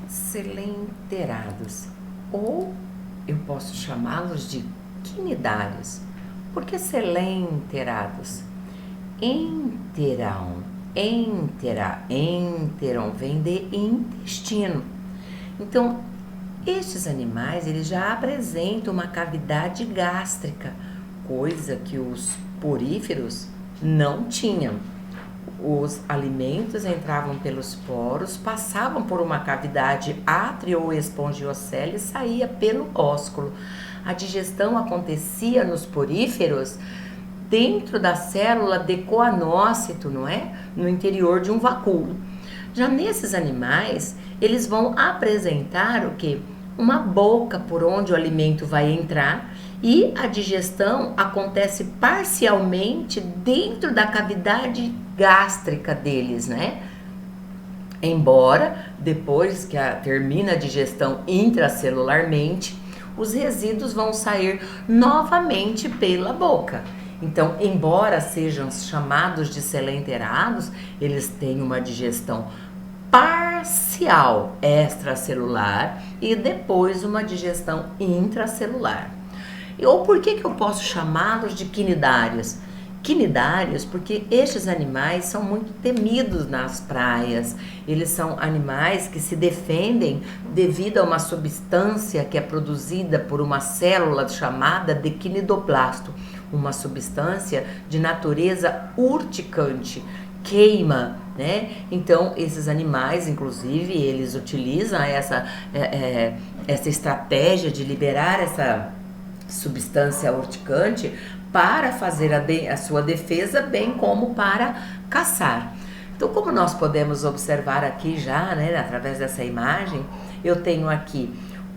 selenterados, ou eu posso chamá-los de quinidários. Por que selenterados? Enterão, enteron vem de intestino. Então, estes animais, eles já apresentam uma cavidade gástrica, coisa que os poríferos não tinham. Os alimentos entravam pelos poros, passavam por uma cavidade átrio ou espongiocele e saía pelo ósculo. A digestão acontecia nos poríferos dentro da célula de coanócito, não é? No interior de um vacúolo. Já nesses animais, eles vão apresentar o quê? Uma boca por onde o alimento vai entrar e a digestão acontece parcialmente dentro da cavidade gástrica deles, né? Embora depois que termina a digestão intracelularmente, os resíduos vão sair novamente pela boca. Então, embora sejam chamados de selenterados, eles têm uma digestão parcial extracelular e depois uma digestão intracelular. Ou por que eu posso chamá-los de quinidários? Quinidários porque estes animais são muito temidos nas praias. Eles são animais que se defendem devido a uma substância que é produzida por uma célula chamada de quinidoblasto, uma substância de natureza urticante, queima, né? Então, esses animais, inclusive, eles utilizam essa estratégia de liberar essa substância urticante para fazer a sua defesa, bem como para caçar. Então, como nós podemos observar aqui já, né, através dessa imagem, eu tenho aqui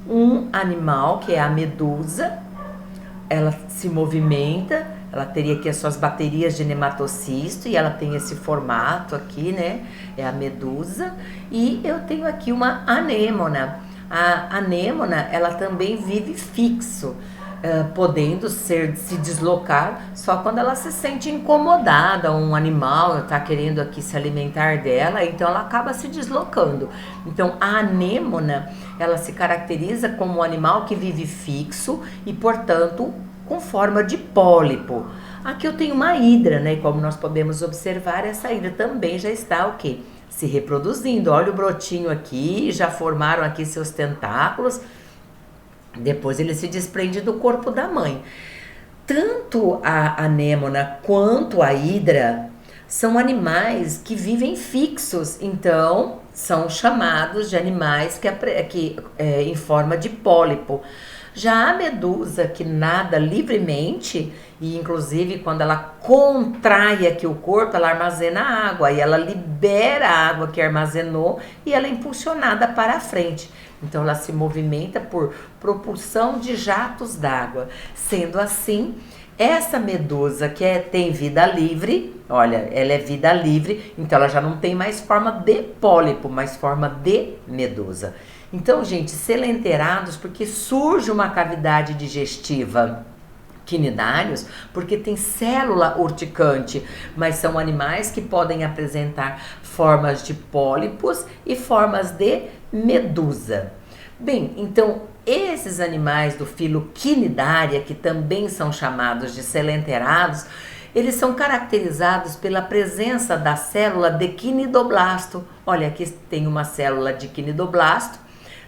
um animal que é a medusa. Ela se movimenta, ela teria aqui as suas baterias de nematocisto e ela tem esse formato aqui, né? É a medusa. E eu tenho aqui uma anêmona. A anêmona, ela também vive fixo, podendo se deslocar só quando ela se sente incomodada, um animal está querendo aqui se alimentar dela, então ela acaba se deslocando. Então a anêmona, ela se caracteriza como um animal que vive fixo e, portanto, com forma de pólipo. Aqui eu tenho uma hidra, né? E como nós podemos observar, essa hidra também já está o quê? Se reproduzindo. Olha o brotinho aqui, já formaram aqui seus tentáculos. Depois ele se desprende do corpo da mãe. Tanto a anêmona quanto a hidra são animais que vivem fixos, então são chamados de animais que em forma de pólipo. Já a medusa, que nada livremente, e inclusive quando ela contrai aqui o corpo, ela armazena água, e ela libera a água que armazenou, e ela é impulsionada para a frente. Então ela se movimenta por propulsão de jatos d'água. Sendo assim, essa medusa que tem vida livre, olha, ela é vida livre, então ela já não tem mais forma de pólipo, mas forma de medusa. Então, gente, selenterados porque surge uma cavidade digestiva. Quinidários porque tem célula urticante, mas são animais que podem apresentar formas de pólipos e formas de medusa. Bem, então esses animais do filo Quinidária, que também são chamados de selenterados, eles são caracterizados pela presença da célula de quinidoblasto. Olha, aqui tem uma célula de quinidoblasto.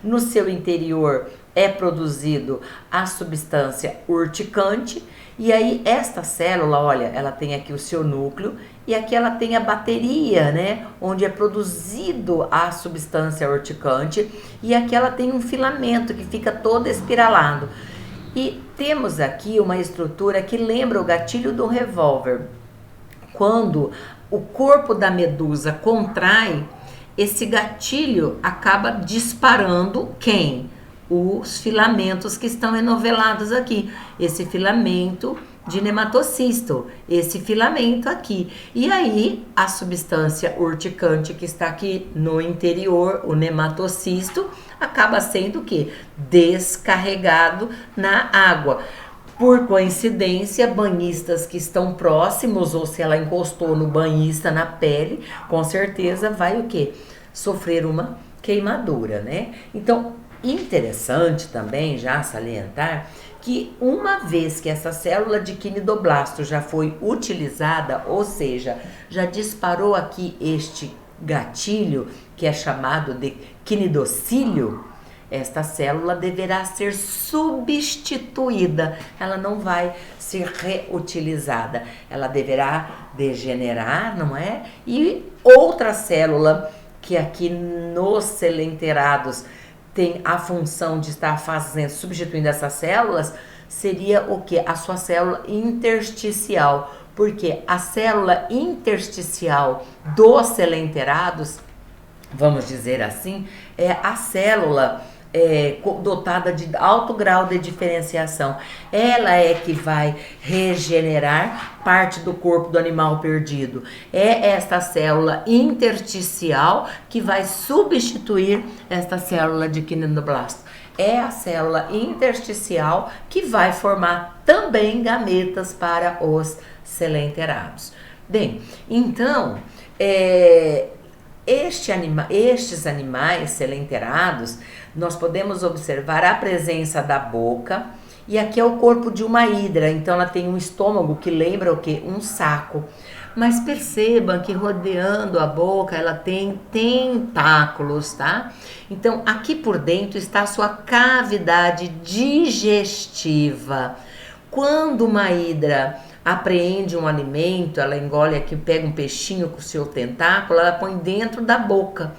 No seu interior é produzido a substância urticante, e aí esta célula, olha, ela tem aqui o seu núcleo e aqui ela tem a bateria, né, onde é produzido a substância urticante, e aqui ela tem um filamento que fica todo espiralado. E temos aqui uma estrutura que lembra o gatilho do revólver. Quando o corpo da medusa contrai, esse gatilho acaba disparando quem? Os filamentos que estão enovelados aqui. Esse filamento de nematocisto, esse filamento aqui. E aí, a substância urticante que está aqui no interior, o nematocisto, acaba sendo o quê? Descarregado na água. Por coincidência, banhistas que estão próximos, ou se ela encostou no banhista na pele, com certeza vai o quê? Sofrer uma queimadura, né? Então, interessante também já salientar que uma vez que essa célula de quinidoblasto já foi utilizada, ou seja, já disparou aqui este gatilho que é chamado de quinidocílio, esta célula deverá ser substituída, ela não vai ser reutilizada, ela deverá degenerar, não é? E outra célula que aqui nos selenterados tem a função de estar substituindo essas células, seria o que? A sua célula intersticial, porque a célula intersticial dos selenterados, vamos dizer assim, é a célula dotada de alto grau de diferenciação. Ela é que vai regenerar parte do corpo do animal perdido. É esta célula intersticial que vai substituir esta célula de quinidoblasto. É a célula intersticial que vai formar também gametas para os selenterados. Bem, então, estes animais selenterados, nós podemos observar a presença da boca, e aqui é o corpo de uma hidra, então ela tem um estômago que lembra o que? Um saco. Mas percebam que rodeando a boca ela tem tentáculos, tá? Então aqui por dentro está a sua cavidade digestiva. Quando uma hidra apreende um alimento, ela engole aqui, pega um peixinho com o seu tentáculo, ela põe dentro da boca.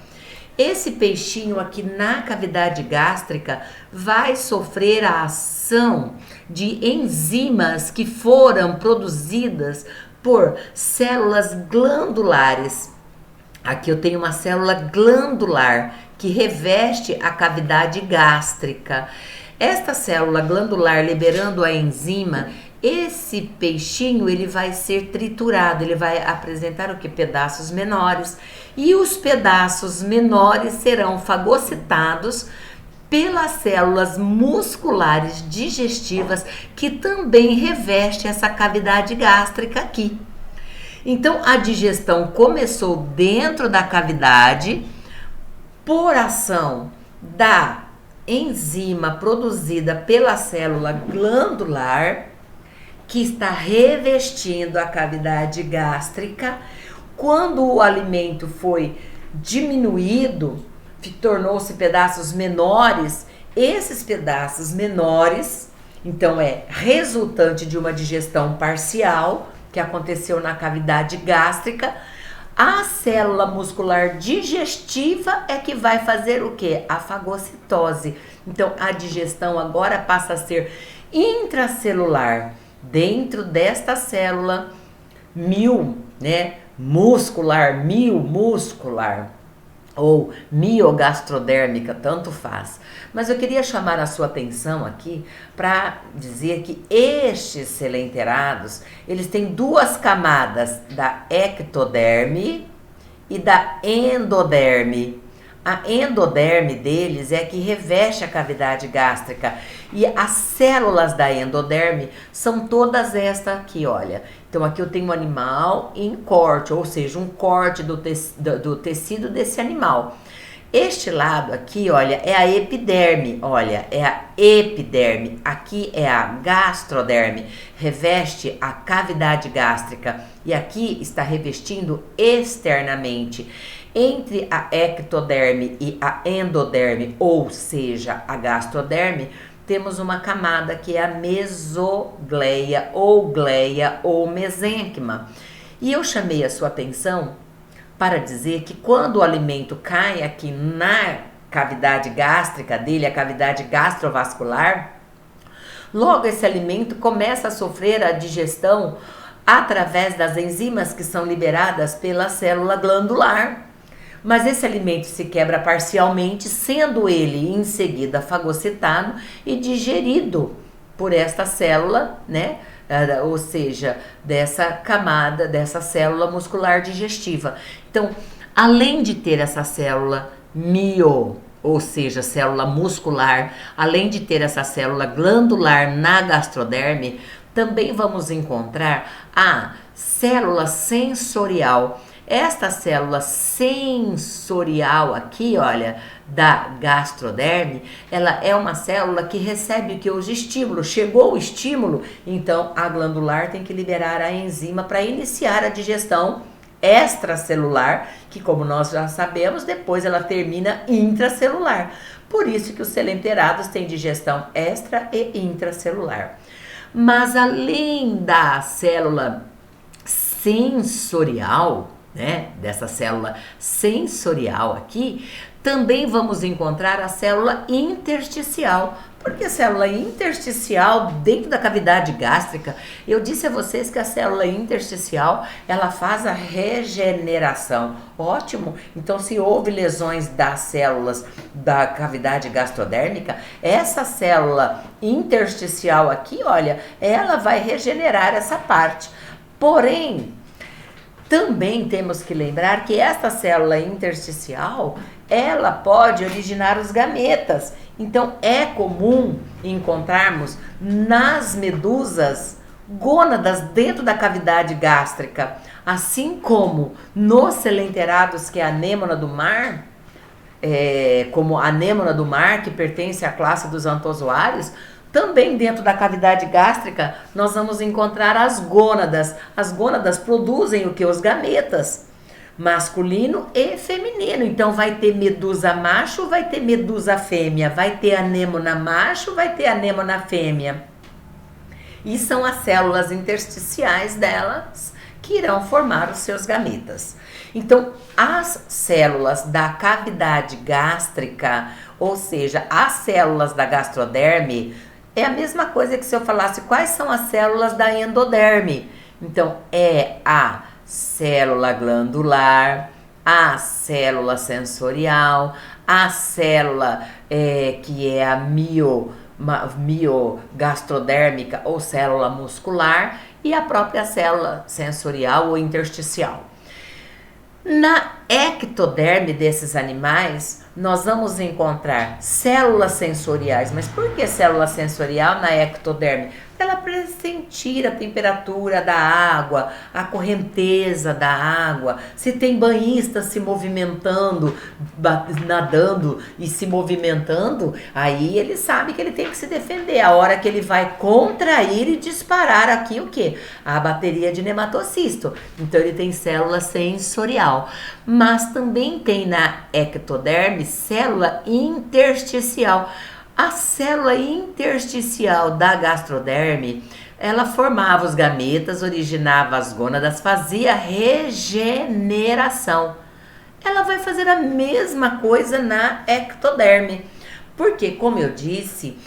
Esse peixinho aqui na cavidade gástrica vai sofrer a ação de enzimas que foram produzidas por células glandulares. Aqui eu tenho uma célula glandular que reveste a cavidade gástrica. Esta célula glandular liberando a enzima, esse peixinho ele vai ser triturado, ele vai apresentar o que? Pedaços menores, e os pedaços menores serão fagocitados pelas células musculares digestivas que também reveste essa cavidade gástrica aqui. Então a digestão começou dentro da cavidade por ação da enzima produzida pela célula glandular que está revestindo a cavidade gástrica. Quando o alimento foi diminuído, tornou-se pedaços menores, esses pedaços menores, então é resultante de uma digestão parcial que aconteceu na cavidade gástrica, a célula muscular digestiva é que vai fazer o que? A fagocitose. Então a digestão agora passa a ser intracelular, dentro desta célula muscular ou miogastrodérmica, tanto faz. Mas eu queria chamar a sua atenção aqui para dizer que estes selenterados, eles têm duas camadas, da ectoderme e da endoderme. A endoderme deles é que reveste a cavidade gástrica, e as células da endoderme são todas estas aqui, olha. Então aqui eu tenho um animal em corte, ou seja, um corte do tecido desse animal. Este lado aqui, olha, é a epiderme, olha, é a epiderme. Aqui é a gastroderme, reveste a cavidade gástrica, e aqui está revestindo externamente. Entre a ectoderme e a endoderme, ou seja, a gastroderme, temos uma camada que é a mesogleia ou gleia ou mesênquima. E eu chamei a sua atenção para dizer que quando o alimento cai aqui na cavidade gástrica dele, a cavidade gastrovascular, logo esse alimento começa a sofrer a digestão através das enzimas que são liberadas pela célula glandular. Mas esse alimento se quebra parcialmente, sendo ele em seguida fagocitado e digerido por esta célula, né? Ou seja, dessa camada, dessa célula muscular digestiva. Então, além de ter essa célula ou seja, célula muscular, além de ter essa célula glandular na gastroderme, também vamos encontrar a célula sensorial. Esta célula sensorial aqui, olha, da gastroderme, ela é uma célula que recebe o que? Os estímulos. Chegou o estímulo, então a glandular tem que liberar a enzima para iniciar a digestão extracelular, que como nós já sabemos, depois ela termina intracelular. Por isso que os selenterados têm digestão extra e intracelular. Mas além da célula sensorial, né, dessa célula sensorial aqui, também vamos encontrar a célula intersticial. Porque a célula intersticial dentro da cavidade gástrica, eu disse a vocês que a célula intersticial, ela faz a regeneração. Ótimo! Então, se houve lesões das células da cavidade gastrodérmica, essa célula intersticial aqui, olha, ela vai regenerar essa parte. Porém, também temos que lembrar que esta célula intersticial, ela pode originar os gametas. Então, é comum encontrarmos nas medusas gônadas dentro da cavidade gástrica, assim como nos selenterados, que é a anêmona do mar, como a anêmona do mar, que pertence à classe dos antozoários. Também dentro da cavidade gástrica, nós vamos encontrar as gônadas. As gônadas produzem o que? Os gametas, masculino e feminino. Então, vai ter medusa macho, vai ter medusa fêmea, vai ter anêmona macho, vai ter anêmona fêmea. E são as células intersticiais delas que irão formar os seus gametas. Então, as células da cavidade gástrica, ou seja, as células da gastroderme, é a mesma coisa que se eu falasse quais são as células da endoderme. Então, é a célula glandular, a célula sensorial, a célula que é a miogastrodérmica ou célula muscular e a própria célula sensorial ou intersticial. Na ectoderme desses animais, nós vamos encontrar células sensoriais. Mas por que célula sensorial na ectoderme? Ela precisa sentir a temperatura da água, a correnteza da água, se tem banhista se movimentando, nadando e se movimentando, aí ele sabe que ele tem que se defender. A hora que ele vai contrair e disparar aqui o quê? A bateria de nematocisto. Então ele tem célula sensorial. Mas também tem na ectoderme célula intersticial. A célula intersticial da gastroderme, ela formava os gametas, originava as gônadas, fazia regeneração. Ela vai fazer a mesma coisa na ectoderme, porque, como eu disse,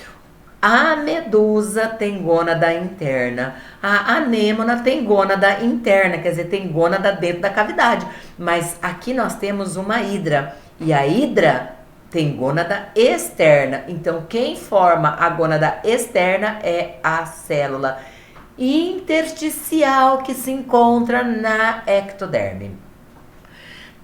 a medusa tem gônada interna, a anêmona tem gônada interna, quer dizer, tem gônada dentro da cavidade. Mas aqui nós temos uma hidra, e a hidra tem gônada externa. Então, quem forma a gônada externa é a célula intersticial que se encontra na ectoderme.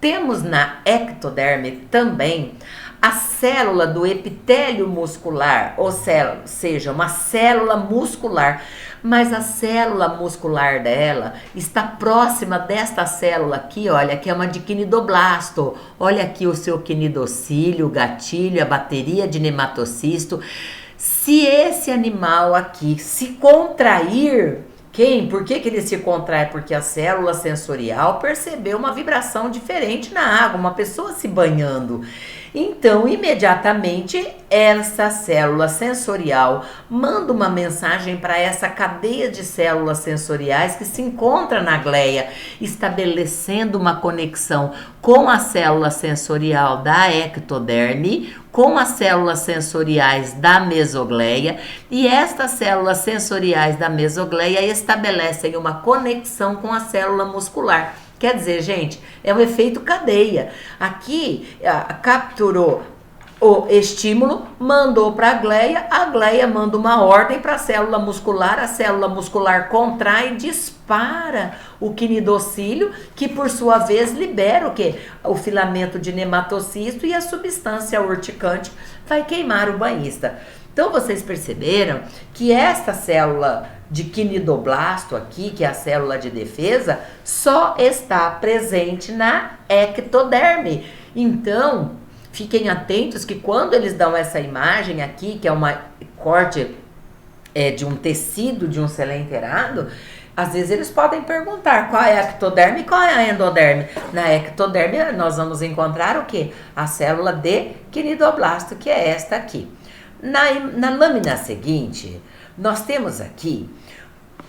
Temos na ectoderme também a célula do epitélio muscular, ou seja, uma célula muscular, mas a célula muscular dela está próxima desta célula aqui, olha, que é uma de quinidoblasto. Olha aqui o seu quinidocílio, o gatilho, a bateria de nematocisto. Se esse animal aqui se contrair, por que ele se contrai? Porque a célula sensorial percebeu uma vibração diferente na água, uma pessoa se banhando. Então, imediatamente, essa célula sensorial manda uma mensagem para essa cadeia de células sensoriais que se encontra na gleia, estabelecendo uma conexão com a célula sensorial da ectoderme, com as células sensoriais da mesogleia, e estas células sensoriais da mesogleia estabelecem uma conexão com a célula muscular. Quer dizer, gente, é um efeito cadeia. Aqui capturou o estímulo, mandou para a gleia manda uma ordem para a célula muscular contrai e dispara o quinidocílio, que por sua vez libera o quê? O filamento de nematocisto, e a substância urticante vai queimar o banhista. Então vocês perceberam que esta célula de quinidoblasto aqui, que é a célula de defesa, só está presente na ectoderme. Então, fiquem atentos que quando eles dão essa imagem aqui, que é uma corte de um tecido de um selenterado, às vezes eles podem perguntar qual é a ectoderme e qual é a endoderme. Na ectoderme nós vamos encontrar o quê? A célula de quinidoblasto, que é esta aqui. Na lâmina seguinte, nós temos aqui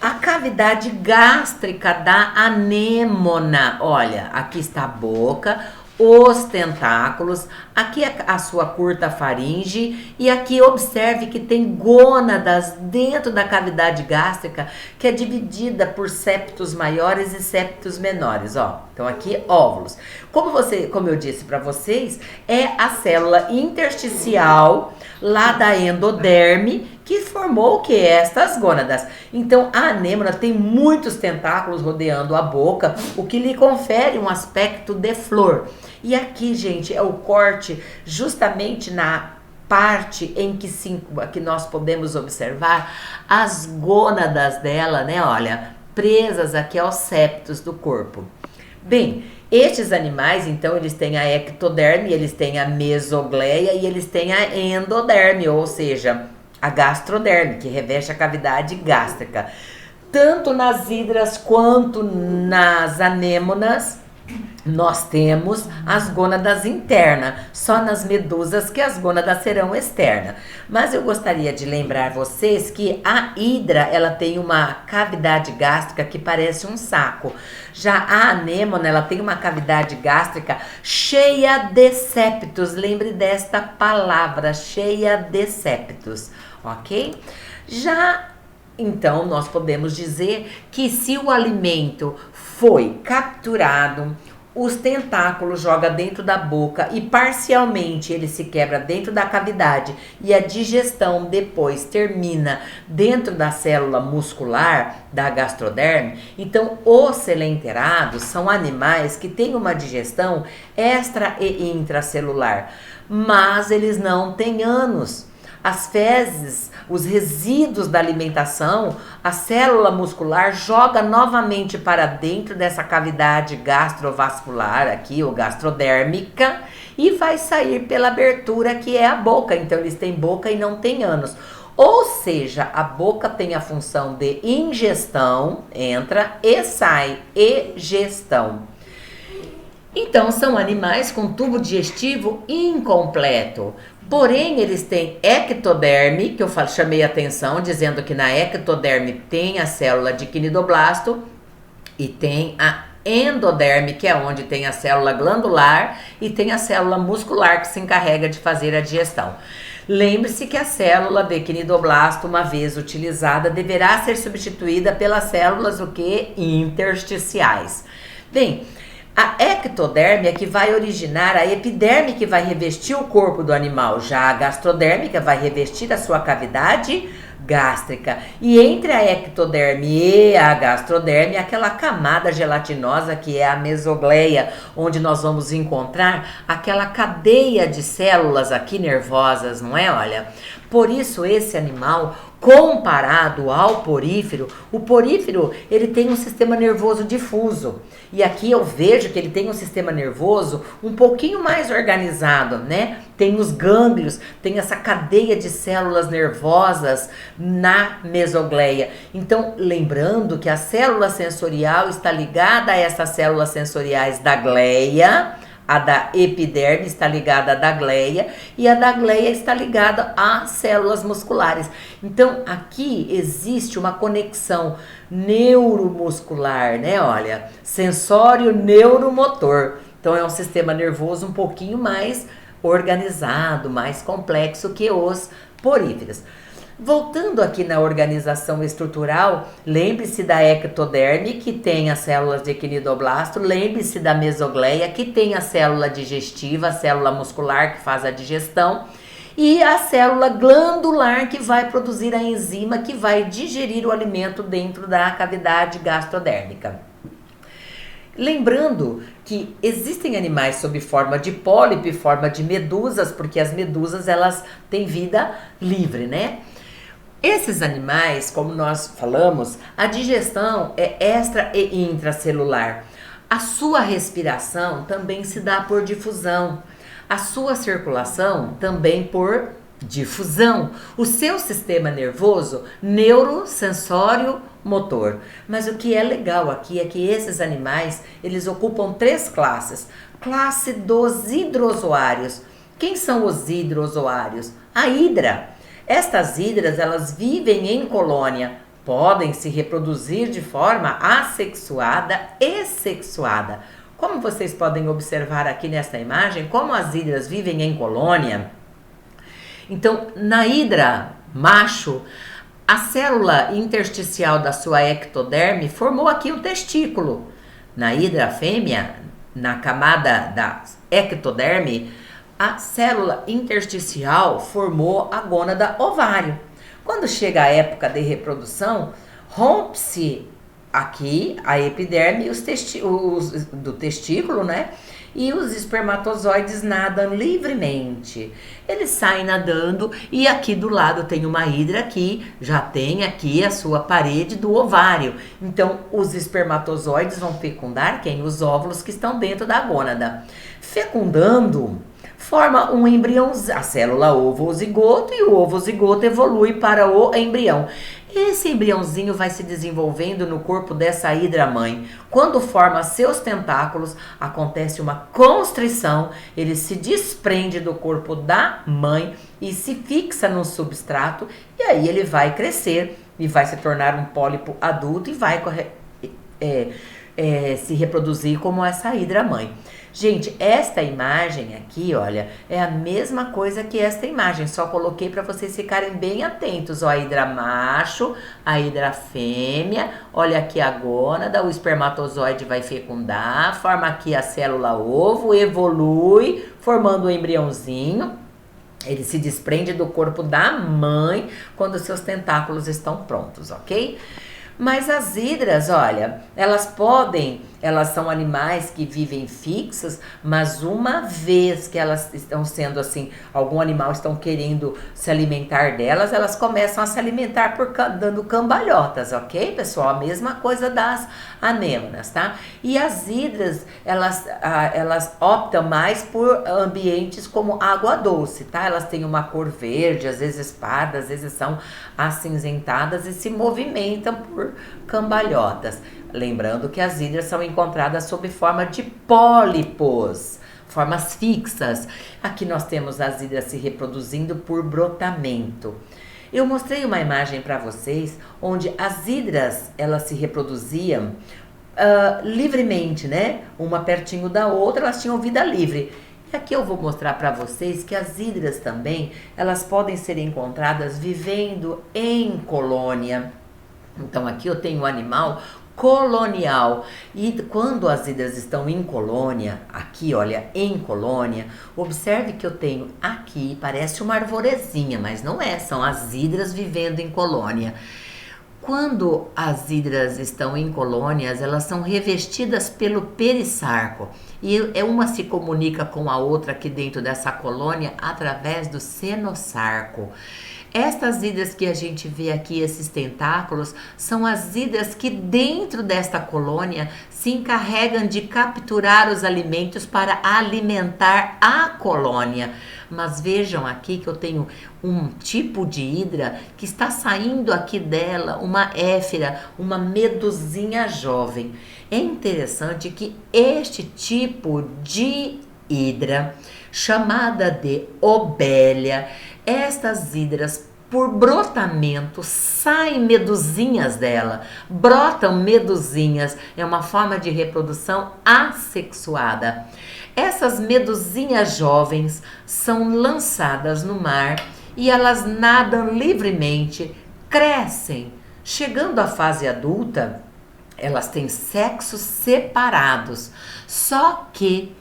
a cavidade gástrica da anêmona. Olha, aqui está a boca, os tentáculos, aqui a sua curta faringe, e aqui observe que tem gônadas dentro da cavidade gástrica, que é dividida por septos maiores e septos menores, ó. Então aqui óvulos. Como eu disse para vocês, é a célula intersticial lá da endoderme que formou o que? Estas gônadas. Então a anêmona tem muitos tentáculos rodeando a boca, o que lhe confere um aspecto de flor. E aqui, gente, é o corte justamente na parte em que nós podemos observar as gônadas dela, né? Olha, presas aqui aos septos do corpo. Bem, estes animais, então, eles têm a ectoderme, eles têm a mesogleia e eles têm a endoderme, ou seja, a gastroderme, que reveste a cavidade gástrica. Tanto nas hidras quanto nas anêmonas, nós temos as gônadas internas, só nas medusas que as gônadas serão externas. Mas eu gostaria de lembrar vocês que a hidra, ela tem uma cavidade gástrica que parece um saco. Já a anêmona, ela tem uma cavidade gástrica cheia de septos. Lembre desta palavra, cheia de septos, ok? Então, nós podemos dizer que se o alimento foi capturado, os tentáculos jogam dentro da boca e parcialmente ele se quebra dentro da cavidade e a digestão depois termina dentro da célula muscular da gastroderme. Então, os selenterados são animais que têm uma digestão extra e intracelular, mas eles não têm ânus. As fezes, os resíduos da alimentação, a célula muscular joga novamente para dentro dessa cavidade gastrovascular aqui, ou gastrodérmica, e vai sair pela abertura que é a boca. Então eles têm boca e não têm ânus. Ou seja, a boca tem a função de ingestão, entra e sai, egestão. Então são animais com tubo digestivo incompleto. Porém, eles têm ectoderme, que eu chamei a atenção, dizendo que na ectoderme tem a célula de quinidoblasto e tem a endoderme, que é onde tem a célula glandular e tem a célula muscular que se encarrega de fazer a digestão. Lembre-se que a célula de quinidoblasto, uma vez utilizada, deverá ser substituída pelas células intersticiais. Bem, a ectoderme é que vai originar a epiderme, que vai revestir o corpo do animal. Já a gastrodérmica vai revestir a sua cavidade gástrica. E entre a ectoderme e a gastroderme, aquela camada gelatinosa que é a mesogleia, onde nós vamos encontrar aquela cadeia de células aqui nervosas, não é? Olha, por isso esse animal, comparado ao porífero, o porífero ele tem um sistema nervoso difuso. E aqui eu vejo que ele tem um sistema nervoso um pouquinho mais organizado, né? Tem os gânglios, tem essa cadeia de células nervosas na mesogleia. Então, lembrando que a célula sensorial está ligada a essas células sensoriais da gleia, a da epiderme está ligada à da gleia e a da gleia está ligada às células musculares. Então, aqui existe uma conexão neuromuscular, né? Olha, sensório neuromotor. Então, é um sistema nervoso um pouquinho mais organizado, mais complexo que os poríferos. Voltando aqui na organização estrutural, lembre-se da ectoderme, que tem as células de quinidoblasto, lembre-se da mesogleia, que tem a célula digestiva, a célula muscular que faz a digestão, e a célula glandular que vai produzir a enzima que vai digerir o alimento dentro da cavidade gastrodérmica. Lembrando que existem animais sob forma de pólipo e forma de medusas, porque as medusas elas têm vida livre, né? Esses animais, como nós falamos, a digestão é extra e intracelular. A sua respiração também se dá por difusão. A sua circulação também por difusão. O seu sistema nervoso, neurosensório, motor. Mas o que é legal aqui é que esses animais, eles ocupam 3 classes. Classe dos hidrozoários. Quem são os hidrozoários? A hidra. Estas hidras, elas vivem em colônia, podem se reproduzir de forma assexuada e sexuada. Como vocês podem observar aqui nesta imagem, como as hidras vivem em colônia. Então, na hidra macho, a célula intersticial da sua ectoderme formou aqui o testículo. Na hidra fêmea, na camada da ectoderme, a célula intersticial formou a gônada ovário. Quando chega a época de reprodução, rompe-se aqui a epiderme do testículo, né? E os espermatozoides nadam livremente. Eles saem nadando e aqui do lado tem uma hidra que já tem aqui a sua parede do ovário. Então, os espermatozoides vão fecundar quem? Os óvulos que estão dentro da gônada. Fecundando, forma um embrião, a célula ovo-zigoto, e o ovo-zigoto evolui para o embrião. Esse embriãozinho vai se desenvolvendo no corpo dessa hidra-mãe. Quando forma seus tentáculos, acontece uma constrição, ele se desprende do corpo da mãe e se fixa no substrato, e aí ele vai crescer e vai se tornar um pólipo adulto e vai se reproduzir como essa hidra-mãe. Gente, esta imagem aqui, olha, é a mesma coisa que esta imagem, só coloquei para vocês ficarem bem atentos, ó, a hidra macho, a hidra fêmea, olha aqui a gônada, o espermatozoide vai fecundar, forma aqui a célula ovo, evolui, formando o embriãozinho, ele se desprende do corpo da mãe quando seus tentáculos estão prontos, ok? Mas as hidras, olha, elas são animais que vivem fixas, mas uma vez que elas estão sendo assim, algum animal estão querendo se alimentar delas, elas começam a se alimentar dando cambalhotas, ok, pessoal? A mesma coisa das anêmonas, tá? E as hidras, elas optam mais por ambientes como água doce, tá? Elas têm uma cor verde, às vezes parda, às vezes são acinzentadas e se movimentam por cambalhotas. Lembrando que as hidras são encontradas sob forma de pólipos, formas fixas. Aqui nós temos as hidras se reproduzindo por brotamento. Eu mostrei uma imagem para vocês onde as hidras, elas se reproduziam livremente, né? Uma pertinho da outra, elas tinham vida livre. E aqui eu vou mostrar para vocês que as hidras também, elas podem ser encontradas vivendo em colônia. Então aqui eu tenho um animal colonial, e quando as hidras estão em colônia, aqui olha, em colônia, observe que eu tenho aqui, parece uma arvorezinha, mas não é, são as hidras vivendo em colônia. Quando as hidras estão em colônias, elas são revestidas pelo perisarco, e uma se comunica com a outra aqui dentro dessa colônia através do senosarco. Estas hidras que a gente vê aqui, esses tentáculos, são as hidras que dentro desta colônia se encarregam de capturar os alimentos para alimentar a colônia. Mas vejam aqui que eu tenho um tipo de hidra que está saindo aqui dela, uma éfira, uma medusinha jovem. É interessante que este tipo de hidra, chamada de obélia, estas hidras, por brotamento, saem medusinhas dela, brotam medusinhas, é uma forma de reprodução assexuada. Essas medusinhas jovens são lançadas no mar e elas nadam livremente, crescem. Chegando à fase adulta, elas têm sexos separados, só que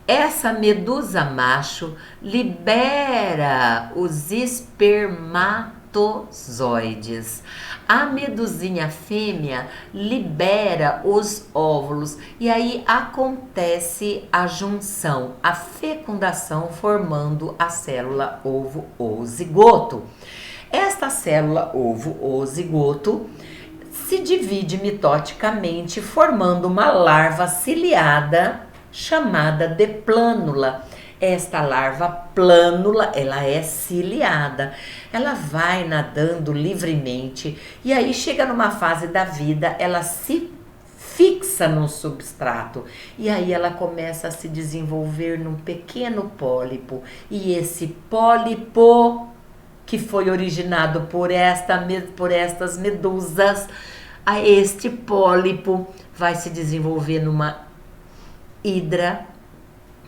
essa medusa macho libera os espermatozoides. A medusinha fêmea libera os óvulos e aí acontece a junção, a fecundação, formando a célula ovo ou zigoto. Esta célula ovo, ou zigoto, se divide mitoticamente, formando uma larva ciliada chamada de plânula. Esta larva plânula, ela é ciliada, ela vai nadando livremente e aí chega numa fase da vida, ela se fixa num substrato e aí ela começa a se desenvolver num pequeno pólipo, e esse pólipo que foi originado por estas medusas, a este pólipo vai se desenvolver numa hidra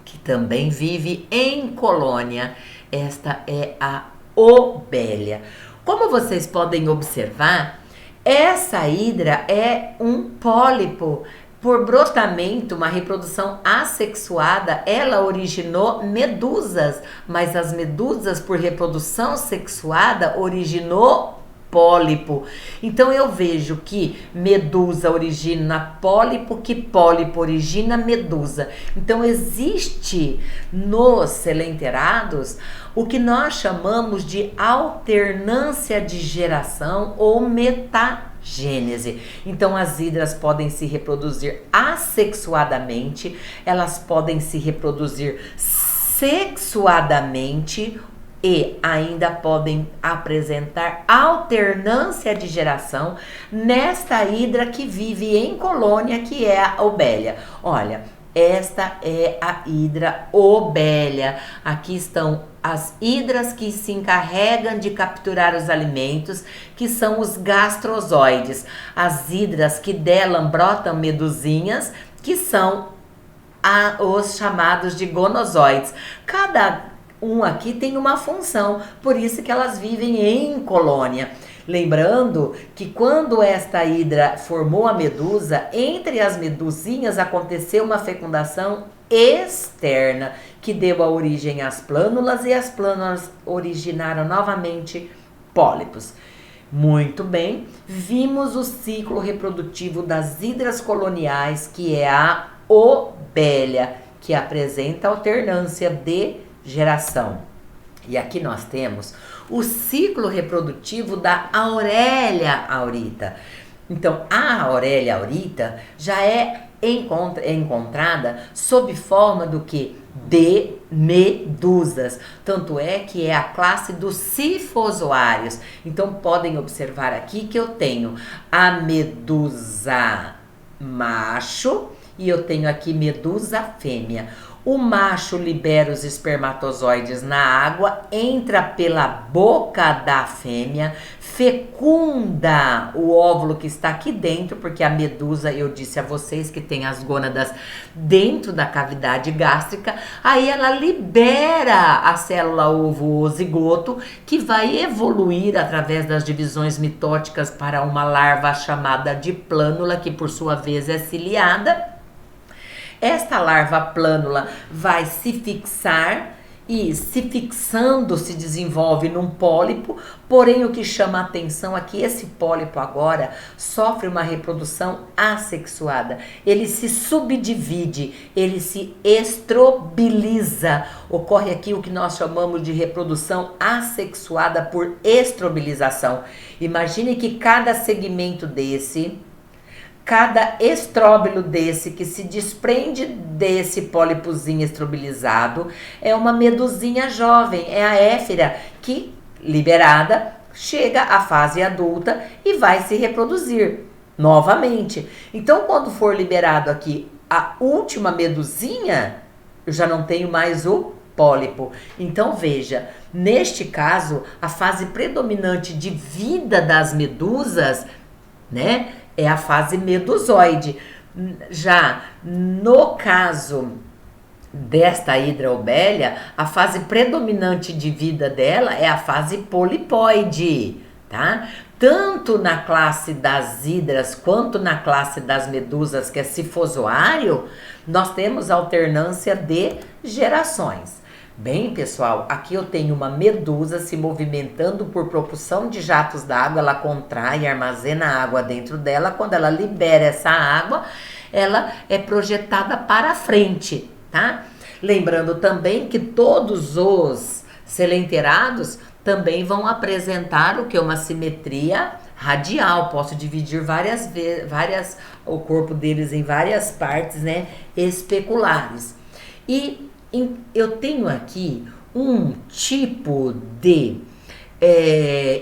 que também vive em colônia. Esta é a obélia. Como vocês podem observar, essa hidra é um pólipo. Por brotamento, uma reprodução assexuada, ela originou medusas, mas as medusas, por reprodução sexuada, originou pólipo. Então eu vejo que medusa origina pólipo, que pólipo origina medusa. Então existe nos selenterados o que nós chamamos de alternância de geração ou metagênese. Então as hidras podem se reproduzir assexuadamente, elas podem se reproduzir sexuadamente e ainda podem apresentar alternância de geração nesta hidra que vive em colônia, que é a obélia. Olha, esta é a hidra obélia. Aqui estão as hidras que se encarregam de capturar os alimentos, que são os gastrozoides. As hidras que delas brotam medusinhas, que são os chamados de gonozoides. Cada um aqui tem uma função, por isso que elas vivem em colônia. Lembrando que quando esta hidra formou a medusa, entre as medusinhas aconteceu uma fecundação externa, que deu a origem às plânulas, e as plânulas originaram novamente pólipos. Muito bem, vimos o ciclo reprodutivo das hidras coloniais, que é a obélia, que apresenta alternância de geração. E aqui nós temos o ciclo reprodutivo da Aurelia aurita. Então, a Aurelia aurita já é encontrada sob forma do que? De medusas. Tanto é que é a classe dos cifozoários. Então, podem observar aqui que eu tenho a medusa macho e eu tenho aqui medusa fêmea. O macho libera os espermatozoides na água, entra pela boca da fêmea, fecunda o óvulo que está aqui dentro, porque a medusa, eu disse a vocês que tem as gônadas dentro da cavidade gástrica. Aí ela libera a célula ovo ou zigoto, que vai evoluir através das divisões mitóticas para uma larva chamada de plânula, que por sua vez é ciliada. Esta larva plânula vai se fixar e, se fixando, se desenvolve num pólipo. Porém, o que chama a atenção é que esse pólipo agora sofre uma reprodução assexuada. Ele se subdivide, ele se estrobiliza. Ocorre aqui o que nós chamamos de reprodução assexuada por estrobilização. Imagine que cada segmento desse, cada estróbilo desse que se desprende desse pólipozinho estrobilizado é uma medusinha jovem, é a éfira que, liberada, chega à fase adulta e vai se reproduzir novamente. Então, quando for liberado aqui a última medusinha, eu já não tenho mais o pólipo. Então, veja, neste caso, a fase predominante de vida das medusas, né, é a fase medusoide. Já no caso desta hidra obélia, a fase predominante de vida dela é a fase polipoide, tá? Tanto na classe das hidras quanto na classe das medusas, que é cifozoário, nós temos alternância de gerações. Bem, pessoal, aqui eu tenho uma medusa se movimentando por propulsão de jatos d'água. Ela contrai e armazena água dentro dela. Quando ela libera essa água, ela é projetada para frente, tá? Lembrando também que todos os selenterados também vão apresentar o que? Uma simetria radial. Posso dividir o corpo deles em várias partes, né, especulares. E eu tenho aqui um tipo de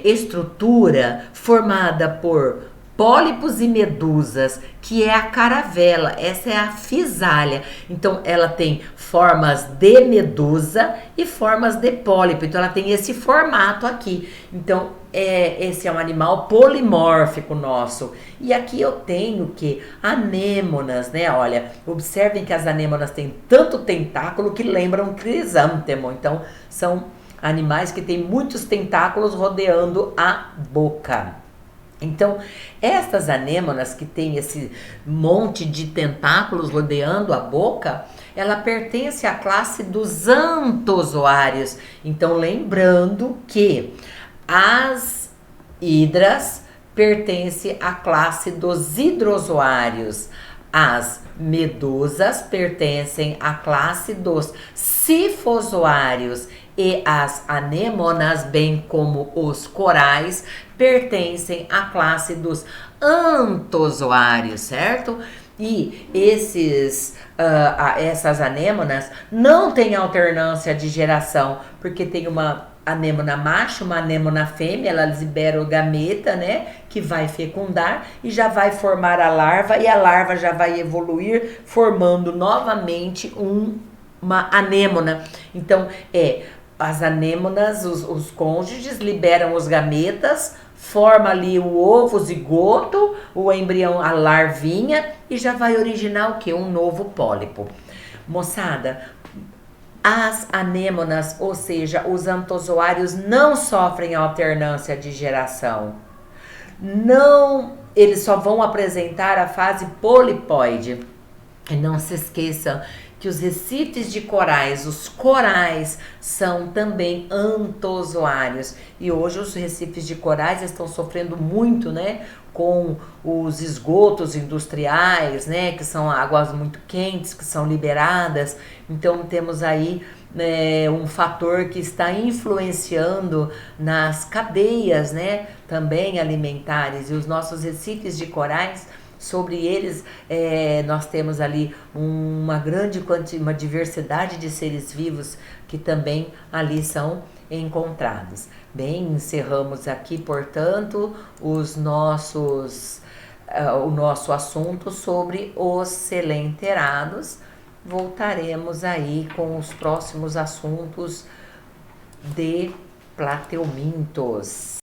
estrutura formada por pólipos e medusas, que é a caravela. Essa é a fisália. Então ela tem formas de medusa e formas de pólipo. Então ela tem esse formato aqui. Então esse é um animal polimórfico nosso. E aqui eu tenho que anêmonas, né? Olha, observem que as anêmonas têm tanto tentáculo que lembram crisântemo. Então são animais que têm muitos tentáculos rodeando a boca. Então, estas anêmonas que tem esse monte de tentáculos rodeando a boca, ela pertence à classe dos antozoários. Então, lembrando que as hidras pertencem à classe dos hidrozoários. As medusas pertencem à classe dos sifozoários e as anêmonas, bem como os corais, pertencem à classe dos antozoários, certo? E essas anêmonas não têm alternância de geração, porque tem uma anêmona macho, uma anêmona fêmea, ela libera o gameta, né, que vai fecundar e já vai formar a larva, e a larva já vai evoluir formando novamente uma anêmona. Então, as anêmonas, os cônjuges liberam os gametas, forma ali o ovo, o zigoto, o embrião, a larvinha, e já vai originar o quê? Um novo pólipo. Moçada, as anêmonas, ou seja, os antozoários, não sofrem alternância de geração. Não, eles só vão apresentar a fase polipóide. E não se esqueçam que os recifes de corais, os corais, são também antozoários. E hoje os recifes de corais estão sofrendo muito, né, com os esgotos industriais, né, que são águas muito quentes, que são liberadas. Então temos aí um fator que está influenciando nas cadeias, né, também alimentares. E os nossos recifes de corais, sobre eles nós temos ali uma diversidade de seres vivos que também ali são encontrados. Bem, encerramos aqui, portanto, o nosso assunto sobre os selenterados. Voltaremos aí com os próximos assuntos de plateumintos.